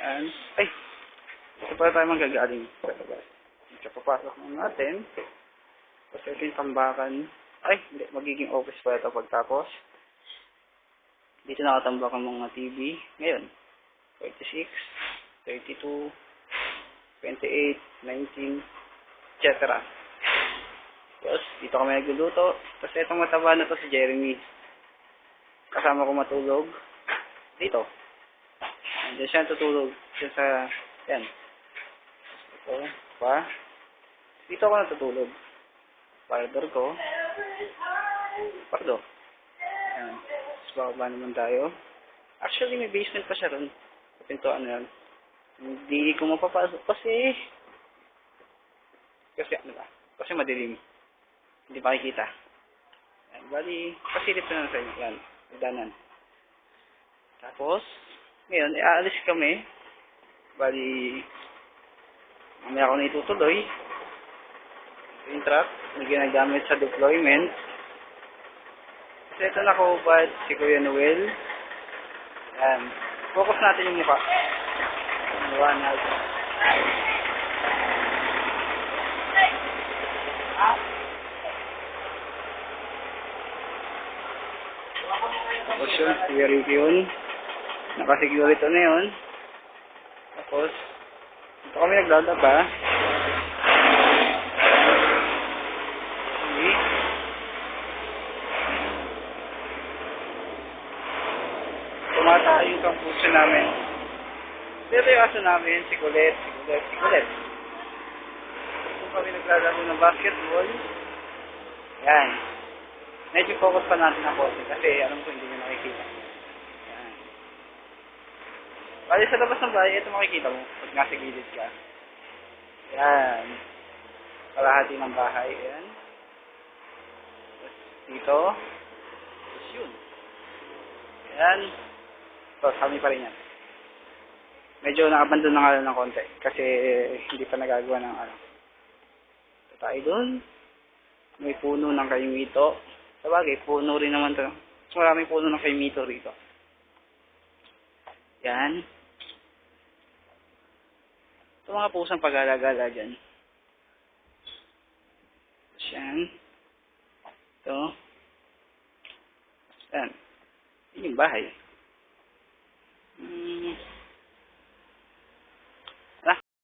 Yan. Ay! Ito pala tayo manggagaling. Ito papasok na natin. Tapos ito yung tambakan. Ay! Hindi. Magiging office pa ito pagtapos. Dito nakatambak ang mga TV. Ngayon. 36, 32, 28, 19, etc. Tapos, dito kami nagluluto. Tapos, itong mataba na to si Jeremy. Kasama ko matulog. Dito. Diyan siya tutulog. Diyan sa, yan. Ito, pa. Dito ako natutulog. Parador ko. Pardo. Yan. Tapos, bababa naman tayo. Actually, may basement pa siya ron. Pintuan na yan. Hindi ko mapapasok kasi ano ba? Kasi madilim. Hindi makikita. Yan. Bali, pasilip na lang sa inyo. Yan. Danan. Tapos, ngayon, aalis kami. Bali, mamaya ako na itutuloy. Ito yung truck na ginagamit sa deployment. Kasi ito nakahubad si Kuya Noel. Yan. Focus natin yung mukha. Mukha natin. Tapos yun, Kuya Ricky yun. Naka-security na yun. Tapos, ito kami naglalaba. Okay. Tumatayo yung kampusyo namin. Pero yung aso namin, si Colette. Kung kami naglalaro ng basketball, yan. Medyo focus pa natin ang konti kasi alam ko hindi nyo nakikita. Yan. Bali sa labas ng bahay, ito makikita mo pag nasa gilid ka. Yan. Kalahati ng bahay. Yan. Tapos dito. Tapos yun. Yan. Tapos kami pa rin yan. Medyo nakabandon na nga ng konti kasi hindi pa nagagawa ng ano. Ito tayo dun. May puno ng kaimito. Sabagay, puno rin naman to. Maraming puno ng kaimito rito. Yan. Ito mga pusang pag-alagala dyan. Yan. Ito. Yan. Yun yung bahay.